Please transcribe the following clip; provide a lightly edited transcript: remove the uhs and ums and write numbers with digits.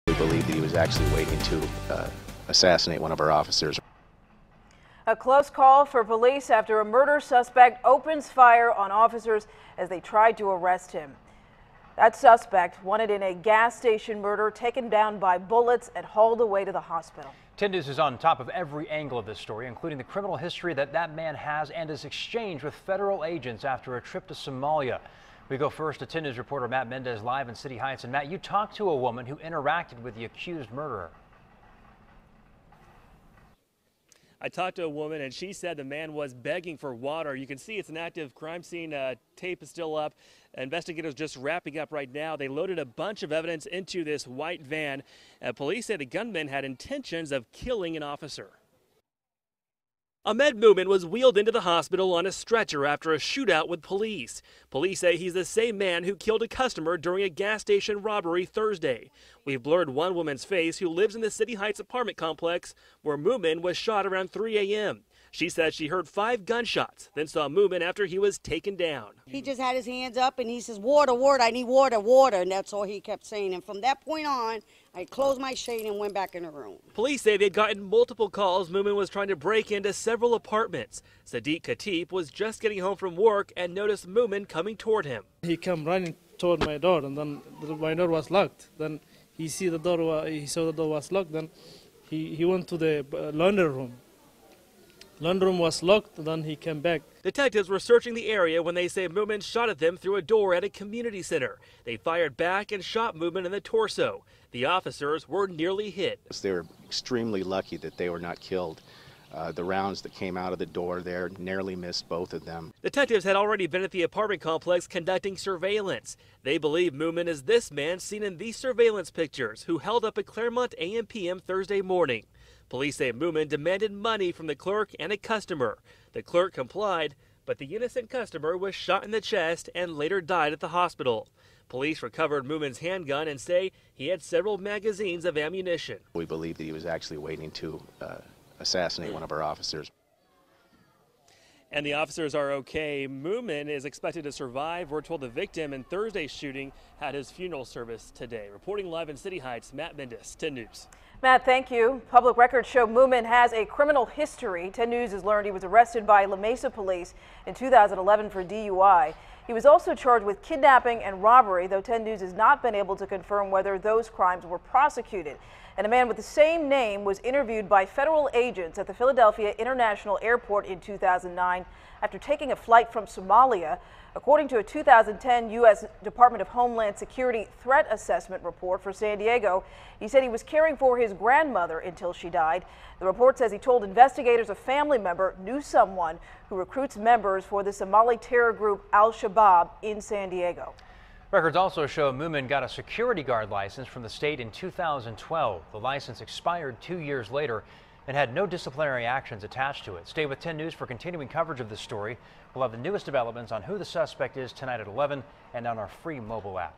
We believe that he was actually waiting to assassinate one of our officers. A close call for police after a murder suspect opens fire on officers as they tried to arrest him. That suspect, wanted in a gas station murder, taken down by bullets and hauled away to the hospital. 10 News is on top of every angle of this story, including the criminal history that man has and his exchange with federal agents after a trip to Somalia. We go first to 10 News reporter Matt Mendez live in City Heights. And Matt, you talked to a woman who interacted with the accused murderer. I talked to a woman and she said the man was begging for water. You can see it's an active crime scene. Tape is still up. Investigators just wrapping up right now. They loaded a bunch of evidence into this white van. Police say the gunman had intentions of killing an officer. Ahmed Mumin was wheeled into the hospital on a stretcher after a shootout with police. Police say he's the same man who killed a customer during a gas station robbery Thursday. We've blurred one woman's face who lives in the City Heights apartment complex where Mumin was shot around 3 a.m. She said she heard 5 gunshots, then saw Mumin after he was taken down. He just had his hands up and he says, water, water, I need water, water. And that's all he kept saying. And from that point on, I closed my shade and went back in the room. Police say they'd gotten multiple calls. Mumin was trying to break into several apartments. Sadiq Khatib was just getting home from work and noticed Mumin coming toward him. He came running toward my door, and then my door was locked. Then he saw the door was locked. Then he went to the laundry room. Laundry room was locked, then he came back. Detectives were searching the area when they say Mumin shot at them through a door at a community center. They fired back and shot Mumin in the torso. The officers were nearly hit. They were extremely lucky that they were not killed. The rounds that came out of the door there narrowly missed both of them. Detectives had already been at the apartment complex conducting surveillance. They believe Mumin is this man seen in these surveillance pictures who held up at Claremont AM/PM Thursday morning. Police say Mumin demanded money from the clerk and a customer. The clerk complied, but the innocent customer was shot in the chest and later died at the hospital. Police recovered Mumin's handgun and say he had several magazines of ammunition. We believe that he was actually waiting to assassinate one of our officers. And the officers are okay. Mumin is expected to survive. We're told the victim in Thursday's shooting had his funeral service today. Reporting live in City Heights, Matt Mendez, 10 News. Matt, thank you. Public records show Mumin has a criminal history. 10 News has learned he was arrested by La Mesa police in 2011 for DUI. He was also charged with kidnapping and robbery, though 10 News has not been able to confirm whether those crimes were prosecuted. And a man with the same name was interviewed by federal agents at the Philadelphia International Airport in 2009 after taking a flight from Somalia. According to a 2010 U.S. Department of Homeland Security threat assessment report for San Diego, he said he was caring for his grandmother until she died. The report says he told investigators a family member knew someone who recruits members for the Somali terror group Al-Shabaab in San Diego. Records also show Mumin got a security guard license from the state in 2012. The license expired 2 years later and had no disciplinary actions attached to it. Stay with 10 News for continuing coverage of this story. We'll have the newest developments on who the suspect is tonight at 11 and on our free mobile app.